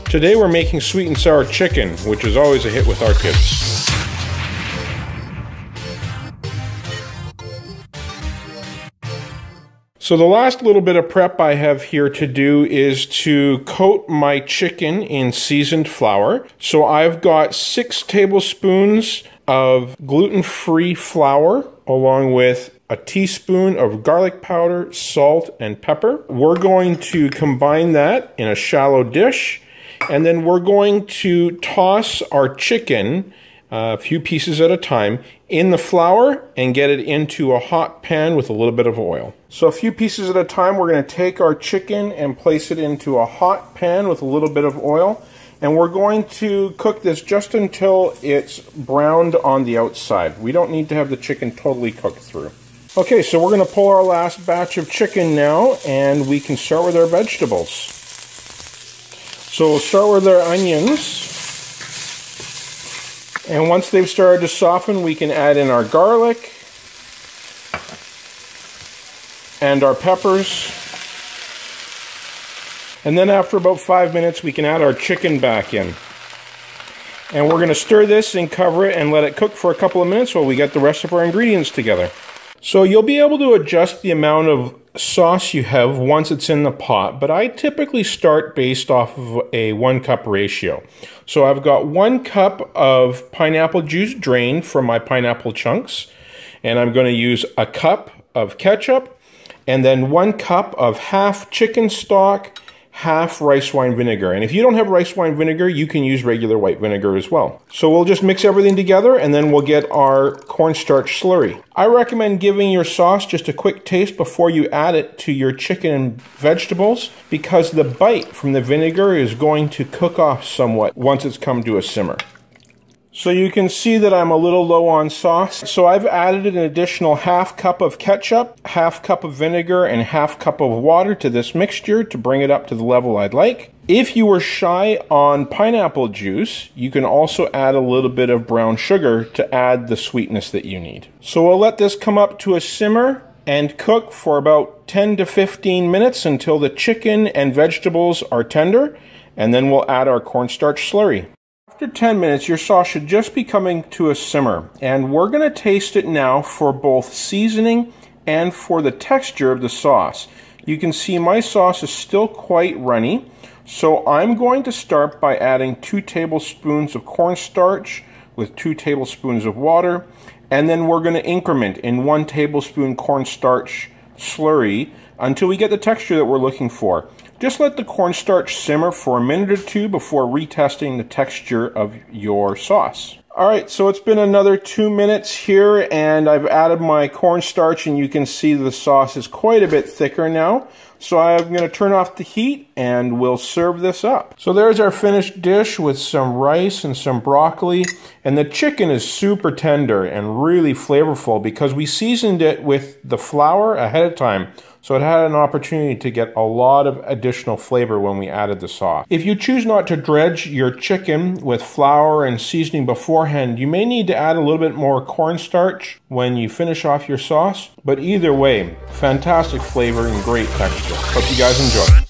Today we're making sweet and sour chicken, which is always a hit with our kids. So the last little bit of prep I have here to do is to coat my chicken in seasoned flour. So I've got 6 tablespoons of gluten-free flour along with a teaspoon of garlic powder, salt, and pepper. We're going to combine that in a shallow dish, and then we're going to toss our chicken, a few pieces at a time, in the flour and get it into a hot pan with a little bit of oil. So a few pieces at a time, we're going to take our chicken and place it into a hot pan with a little bit of oil, and we're going to cook this just until it's browned on the outside. We don't need to have the chicken totally cooked through. Okay, so we're going to pull our last batch of chicken now, and we can start with our vegetables. So we'll start with our onions. And once they've started to soften, we can add in our garlic and our peppers. And then after about 5 minutes, we can add our chicken back in. And we're going to stir this and cover it and let it cook for a couple of minutes while we get the rest of our ingredients together. So you'll be able to adjust the amount of sauce you have once it's in the pot, but I typically start based off of a 1-cup ratio. So I've got 1 cup of pineapple juice drained from my pineapple chunks, and I'm going to use a cup of ketchup, and then 1 cup of half chicken stock, half rice wine vinegar. And if you don't have rice wine vinegar, you can use regular white vinegar as well. So we'll just mix everything together, and then we'll get our cornstarch slurry. I recommend giving your sauce just a quick taste before you add it to your chicken and vegetables, because the bite from the vinegar is going to cook off somewhat once it's come to a simmer. So you can see that I'm a little low on sauce. So I've added an additional half cup of ketchup, half cup of vinegar, and half cup of water to this mixture to bring it up to the level I'd like. If you were shy on pineapple juice, you can also add a little bit of brown sugar to add the sweetness that you need. So we'll let this come up to a simmer and cook for about 10 to 15 minutes until the chicken and vegetables are tender, and then we'll add our cornstarch slurry. After 10 minutes, your sauce should just be coming to a simmer, and we're going to taste it now for both seasoning and for the texture of the sauce. You can see my sauce is still quite runny, so I'm going to start by adding 2 tablespoons of cornstarch with 2 tablespoons of water, and then we're going to increment in 1 tablespoon cornstarch slurry until we get the texture that we're looking for. Just let the cornstarch simmer for a minute or 2 before retesting the texture of your sauce. Alright, so it's been another 2 minutes here, and I've added my cornstarch, and you can see the sauce is quite a bit thicker now. So I'm going to turn off the heat, and we'll serve this up. So there's our finished dish with some rice and some broccoli, and the chicken is super tender and really flavorful because we seasoned it with the flour ahead of time. So it had an opportunity to get a lot of additional flavor when we added the sauce. If you choose not to dredge your chicken with flour and seasoning beforehand, you may need to add a little bit more cornstarch when you finish off your sauce. But either way, fantastic flavor and great texture. Hope you guys enjoy.